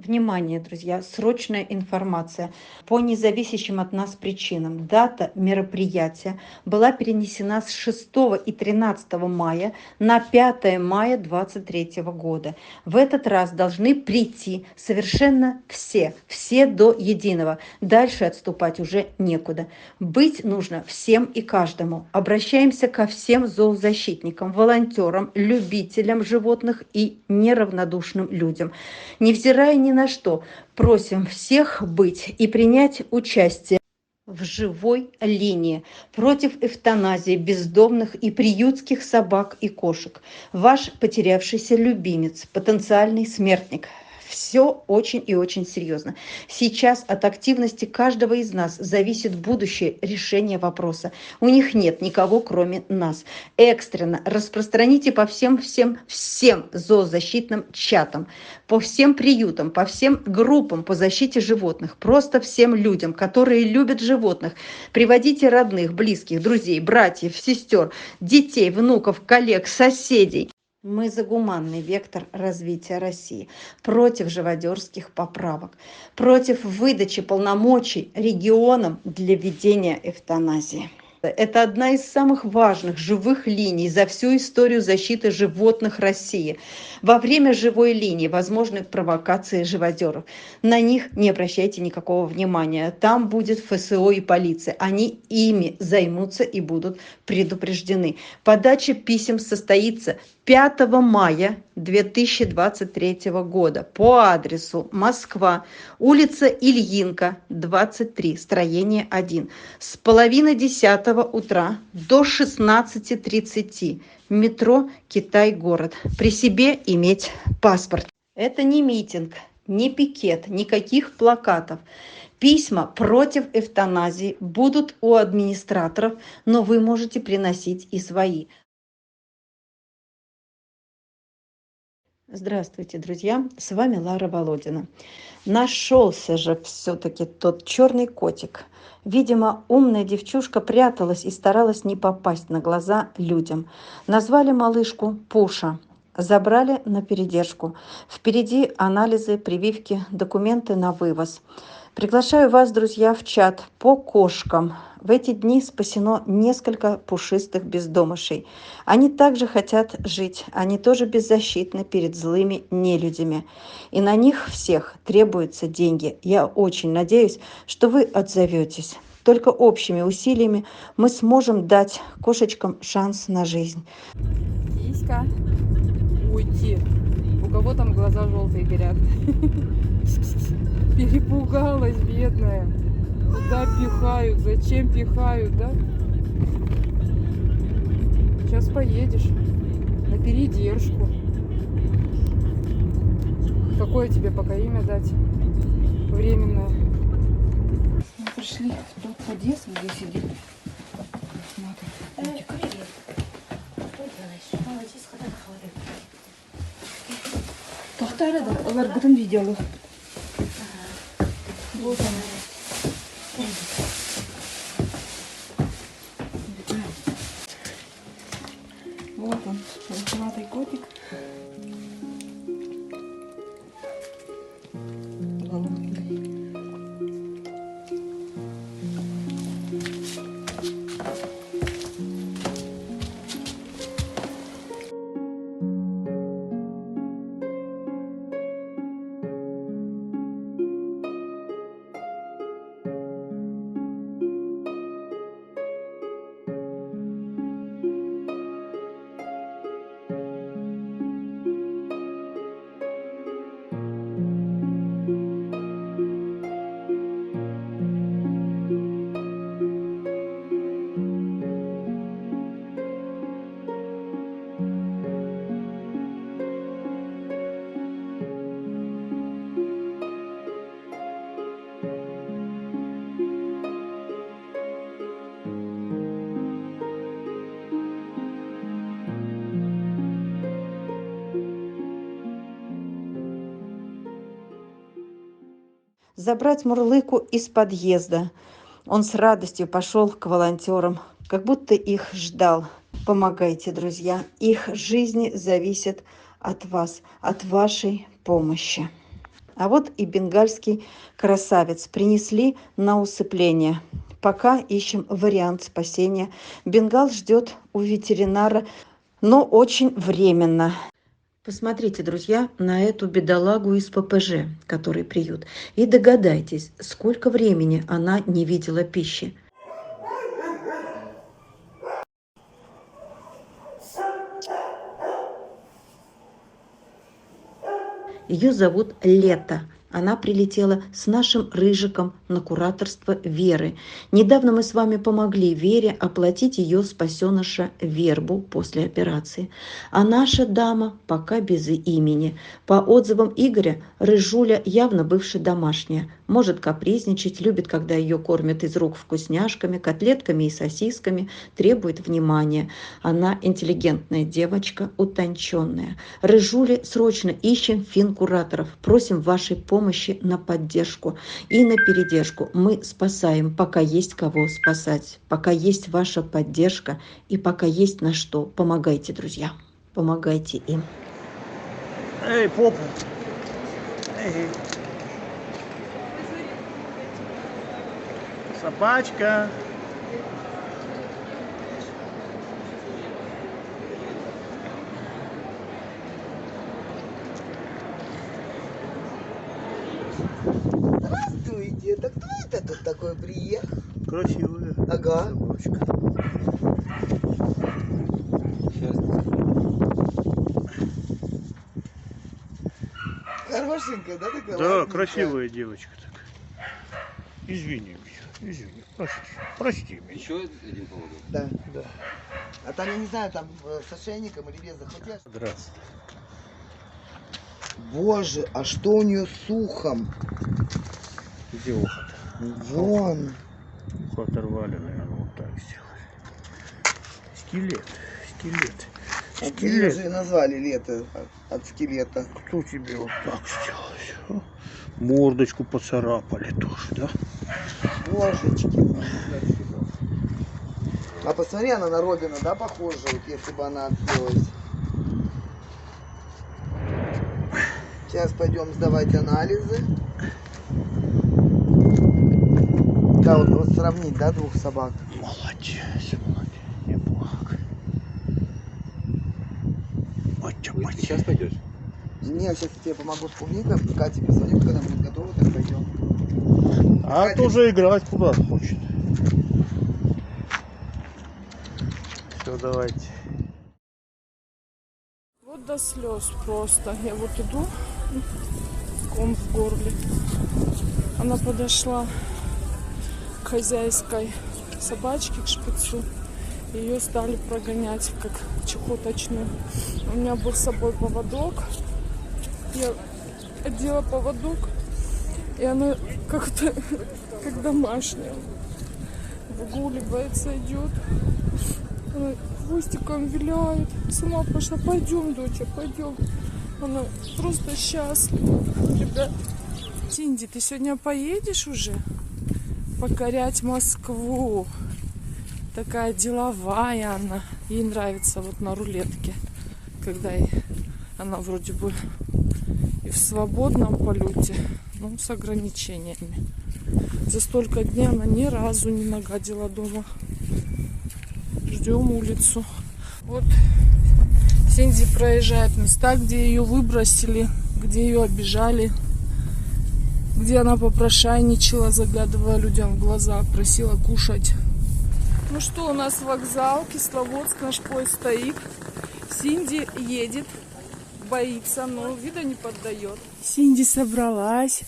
Внимание, друзья, срочная информация. По независящим от нас причинам дата мероприятия была перенесена с 6 и 13 мая на 5 мая 2023 года. В этот раз должны прийти совершенно все до единого. Дальше отступать уже некуда. Быть нужно всем и каждому. Обращаемся ко всем зоозащитникам, волонтерам, любителям животных и неравнодушным людям. Невзирая ни на что, просим всех быть и принять участие в живой линии против эвтаназии бездомных и приютских собак и кошек. Ваш потерявшийся любимец, потенциальный смертник. Все очень и очень серьезно. Сейчас от активности каждого из нас зависит будущее решение вопроса. У них нет никого, кроме нас. Экстренно распространите по всем зоозащитным чатам, по всем приютам, по всем группам по защите животных, просто всем людям, которые любят животных. Приводите родных, близких, друзей, братьев, сестер, детей, внуков, коллег, соседей. Мы за гуманный вектор развития России, против живодерских поправок, против выдачи полномочий регионам для ведения эвтаназии. Это одна из самых важных живых линий за всю историю защиты животных России. Во время живой линии возможны провокации живодеров. На них не обращайте никакого внимания. Там будет ФСО и полиция. Они ими займутся и будут предупреждены. Подача писем состоится 5 мая 2023 года по адресу Москва, улица Ильинка, 23, строение 1, с половины 10 утра до 16:30. Метро Китай-город. При себе иметь паспорт. Это не митинг, не пикет, никаких плакатов. Письма против эвтаназии будут у администраторов, но вы можете приносить и свои. Здравствуйте, друзья! С вами Лара Володина. Нашелся же все-таки тот черный котик. Видимо, умная девчушка пряталась и старалась не попасть на глаза людям. Назвали малышку Пуша. Забрали на передержку. Впереди анализы, прививки, документы на вывоз. Приглашаю вас, друзья, в чат по кошкам. В эти дни спасено несколько пушистых бездомышей. Они также хотят жить, они тоже беззащитны перед злыми нелюдями. И на них всех требуются деньги. Я очень надеюсь, что вы отзоветесь. Только общими усилиями мы сможем дать кошечкам шанс на жизнь. Киська, уйти. У кого там глаза желтые горят? Перепугалась, бедная. Куда пихают? Зачем пихают, да? Сейчас поедешь на передержку. Какое тебе пока имя дать? Временное. Мы пришли в тот подъезд, где сидит. Смотри. Toxtara da onlar bütün videolu. Вот он. Вот он, желтый котик. Голубенький. Забрать Мурлыку из подъезда. Он с радостью пошел к волонтерам, как будто их ждал. Помогайте, друзья. Их жизни зависят от вас, от вашей помощи. А вот и бенгальский красавец принесли на усыпление. Пока ищем вариант спасения. Бенгал ждет у ветеринара, но очень временно. Посмотрите, друзья, на эту бедолагу из ППЖ, который приют, и догадайтесь, сколько времени она не видела пищи. Ее зовут Лето. Она прилетела с нашим Рыжиком на кураторство Веры. Недавно мы с вами помогли Вере оплатить ее спасеныша Вербу после операции. А наша дама пока без имени. По отзывам Игоря, Рыжуля явно бывшая домашняя. Может капризничать, любит, когда ее кормят из рук вкусняшками, котлетками и сосисками, требует внимания. Она интеллигентная девочка, утонченная. Рыжуле срочно ищем финкураторов. Просим вашей помощи на поддержку и на передержку. Мы спасаем, пока есть кого спасать, пока есть ваша поддержка и пока есть на что. Помогайте, друзья. Помогайте им. Эй, попу. Эй. Собачка. Здравствуйте, это кто это тут такой приехал? Красивая. Ага. Собачка. Хорошенькая, да, такая? Да, ладненькая? красивая девочка такая. Извини меня, извини. Прости меня. Еще один поводок? Да. Да. А там, я не знаю, там с ошейником или без захотел. Здравствуй. Боже, а что у нее с ухом? Где ухо-то? Вон. Ухо оторвали, наверное, вот так сделали. Скелет, скелет. Вот ее же и назвали лето от скелета. Кто тебе вот так сделал? А? Мордочку поцарапали тоже, да? Божечки. А посмотри, она на Робина, да, похожа, вот если бы она отпилась. Сейчас пойдем сдавать анализы. Да, вот сравнить, да, двух собак. Молодец, молодец, неплохо. Ты сейчас пойдешь? Не, сейчас я тебе помогу с клубникой. Кате позвоню, когда будет готова, так пойдем. А Катя. тоже играть куда хочет. Все, давайте. Вот до слез просто. Я вот иду, ком в горле. Она подошла к хозяйской собачке, к шпицу. Ее стали прогонять, как чехоточную. У меня был с собой поводок. Я одела поводок, и она как-то как домашняя. Выгуливается, идет. Она хвостиком виляет. Сама пошла. Пойдем, доча, пойдем. Она просто счастлива. Ребят, Синди, ты сегодня поедешь уже покорять Москву? Такая деловая она. Ей нравится вот на рулетке, когда она вроде бы и в свободном полете, но с ограничениями. За столько дней она ни разу не нагадила дома. Ждем улицу. Вот Синди проезжает места, где ее выбросили, где ее обижали, где она попрошайничала, заглядывая людям в глаза, просила кушать. Ну что, у нас вокзал, Кисловодск, наш поезд стоит. Синди едет, боится, но вида не поддает. Синди собралась,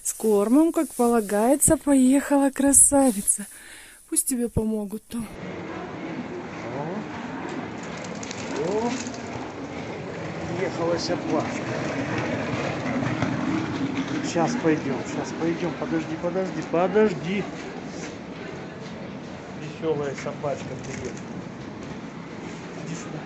с кормом, как полагается, поехала, красавица. Пусть тебе помогут там. О, ехала собачка. Сейчас пойдем. Подожди. Веселая собачка привет. Иди сюда.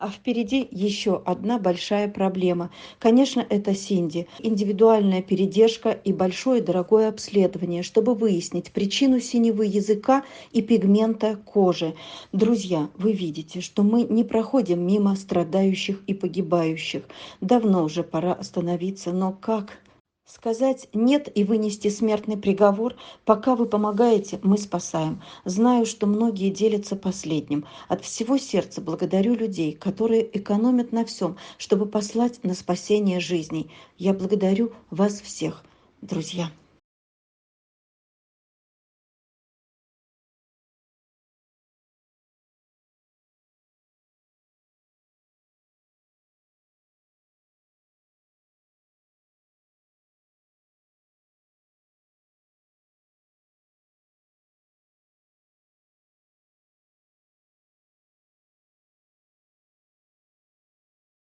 А впереди еще одна большая проблема. Конечно, это Синди. Индивидуальная передержка и большое дорогое обследование, чтобы выяснить причину синевы языка и пигмента кожи. Друзья, вы видите, что мы не проходим мимо страдающих и погибающих. Давно уже пора остановиться, но как? Сказать «нет» и вынести смертный приговор, пока вы помогаете, мы спасаем. Знаю, что многие делятся последним. От всего сердца благодарю людей, которые экономят на всем, чтобы послать на спасение жизней. Я благодарю вас всех, друзья.